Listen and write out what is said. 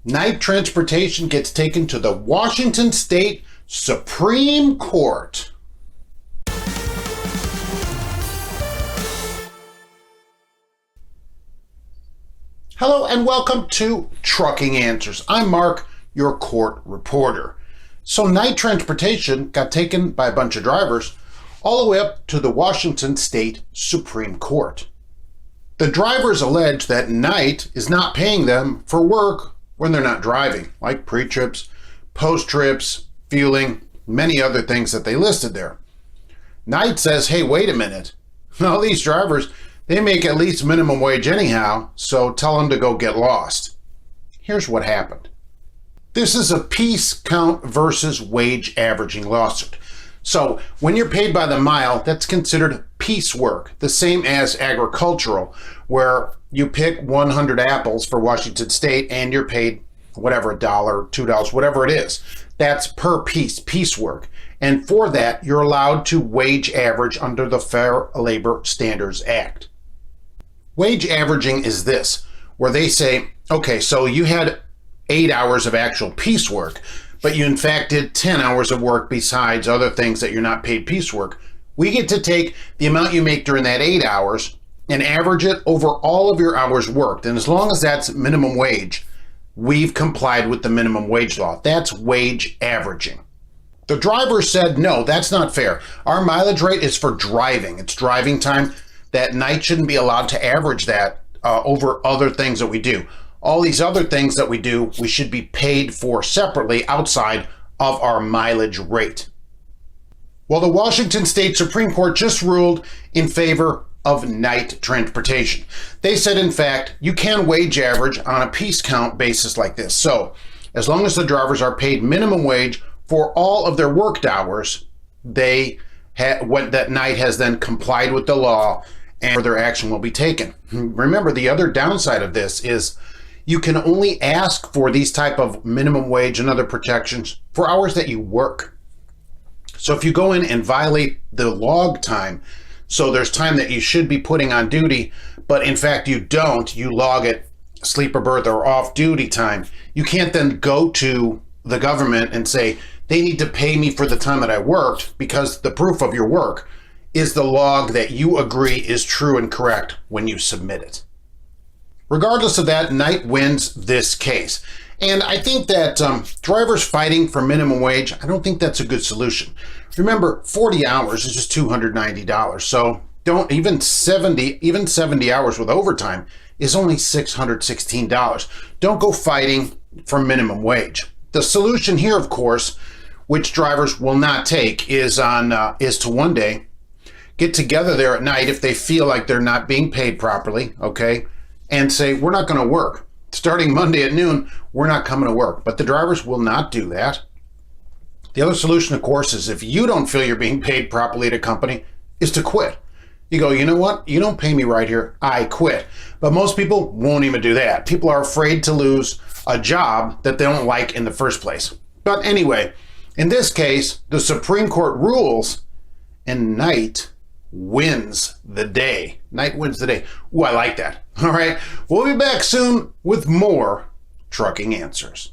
Night transportation gets taken to the Washington State Supreme Court. Hello and welcome to Trucking Answers. I'm Mark, your court reporter. So night transportation got taken by a bunch of drivers all the way up to the Washington State Supreme Court. The drivers allege that Knight is not paying them for work when they're not driving, like pre-trips, post-trips, fueling, many other things that they listed there. Knight says, hey, wait a minute. All these drivers, they make at least minimum wage anyhow, so tell them to go get lost. Here's what happened. This is a piece count versus wage averaging lawsuit. So when you're paid by the mile, that's considered piecework, the same as agricultural, where you pick 100 apples for Washington State and you're paid whatever, $1, $2, whatever it is. That's per piece, piecework. And for that, you're allowed to wage average under the Fair Labor Standards Act. Wage averaging is this, where they say, okay, so you had 8 hours of actual piecework, but you in fact did 10 hours of work besides other things that you're not paid piecework. We get to take the amount you make during that 8 hours and average it over all of your hours worked. And as long as that's minimum wage, we've complied with the minimum wage law. That's wage averaging. The driver said, no, that's not fair. Our mileage rate is for driving. It's driving time. That Night shouldn't be allowed to average that over other things that we do. All these other things that we do, we should be paid for separately outside of our mileage rate. Well, the Washington State Supreme Court just ruled in favor of night transportation. They said, in fact, you can wage average on a piece count basis like this. So as long as the drivers are paid minimum wage for all of their worked hours, that Night has then complied with the law and further action will be taken. Remember, the other downside of this is you can only ask for these type of minimum wage and other protections for hours that you work. So if you go in and violate the log time, so there's time that you should be putting on duty, but in fact you don't, you log it sleeper berth or off duty time, you can't then go to the government and say they need to pay me for the time that I worked, because the proof of your work is the log that you agree is true and correct when you submit it. Regardless of that, Night wins this case. And I think that drivers fighting for minimum wage, I don't think that's a good solution. Remember, 40 hours is just $290. So don't even 70 hours with overtime is only $616. Don't go fighting for minimum wage. The solution here, of course, which drivers will not take, is to one day get together there at night if they feel like they're not being paid properly, okay, and say, we're not going to work. Starting Monday at noon, we're not coming to work. But the drivers will not do that. The other solution, of course, is if you don't feel you're being paid properly at a company, is to quit. You go, you know what? You don't pay me right here. I quit. But most people won't even do that. People are afraid to lose a job that they don't like in the first place. But anyway, in this case, the Supreme Court rules and Night wins the day. Night wins the day. Ooh, I like that. All right. We'll be back soon with more Trucking Answers.